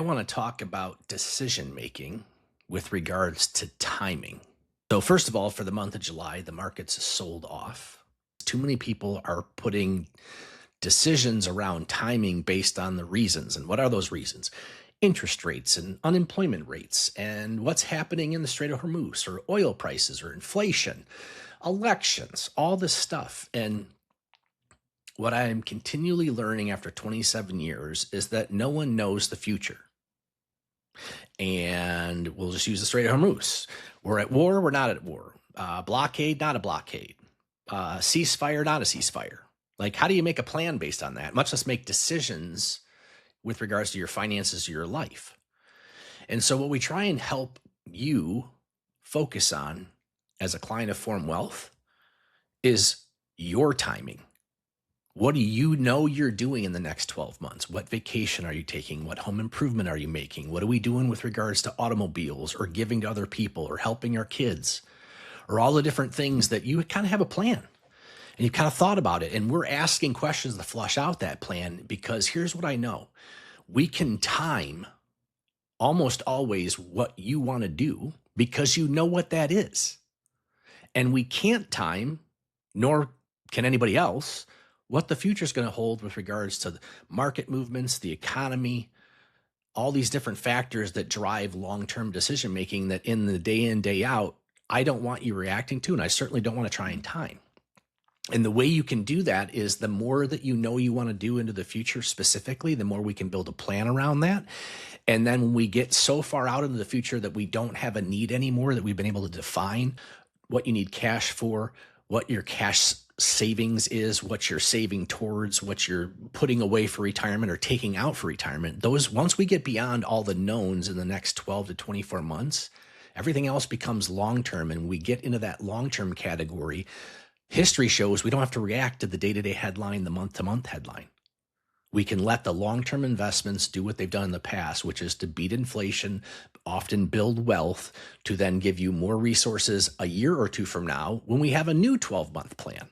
I want to talk about decision making with regards to timing. So, first of all, for the month of July, the markets sold off. Too many people are putting decisions around timing based on the reasons. And what are those reasons? Interest rates and unemployment rates, and what's happening in the Strait of Hormuz, or oil prices, or inflation, elections, all this stuff. And what I am continually learning after 27 years is that no one knows the future. And we'll just use the Strait of Hormuz. We're at war, we're not at war. Blockade, not a blockade. Ceasefire, not a ceasefire. Like, how do you make a plan based on that? Much less make decisions with regards to your finances or your life. And so, what we try and help you focus on as a client of Form Wealth is your timing. What do you know you're doing in the next 12 months? What vacation are you taking? What home improvement are you making? What are we doing with regards to automobiles or giving to other people or helping our kids or all the different things that you kind of have a plan and you've kind of thought about it. And we're asking questions to flush out that plan because here's what I know. We can time almost always what you want to do because you know what that is. And we can't time, nor can anybody else, what the future is going to hold with regards to the market movements, the economy, all these different factors that drive long-term decision making that in the day in, day out, I don't want you reacting to, and I certainly don't want to try and time. And the way you can do that is the more that you know you want to do into the future specifically, the more we can build a plan around that. And then when we get so far out into the future that we don't have a need anymore, that we've been able to define what you need cash for, what your cash savings is, what you're saving towards, what you're putting away for retirement or taking out for retirement. Those, once we get beyond all the knowns in the next 12 to 24 months, everything else becomes long-term. And we get into that long-term category. History shows we don't have to react to the day-to-day headline, the month-to-month headline. We can let the long-term investments do what they've done in the past, which is to beat inflation, often build wealth, to then give you more resources a year or two from now when we have a new 12-month plan.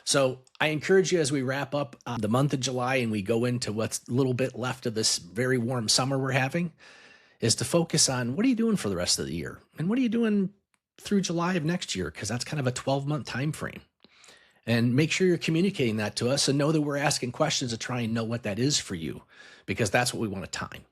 So I encourage you as we wrap up the month of July and we go into what's a little bit left of this very warm summer we're having, is to focus on what are you doing for the rest of the year? And what are you doing through July of next year? Because that's kind of a 12-month time frame. And make sure you're communicating that to us and know that we're asking questions to try and know what that is for you, because that's what we want to time.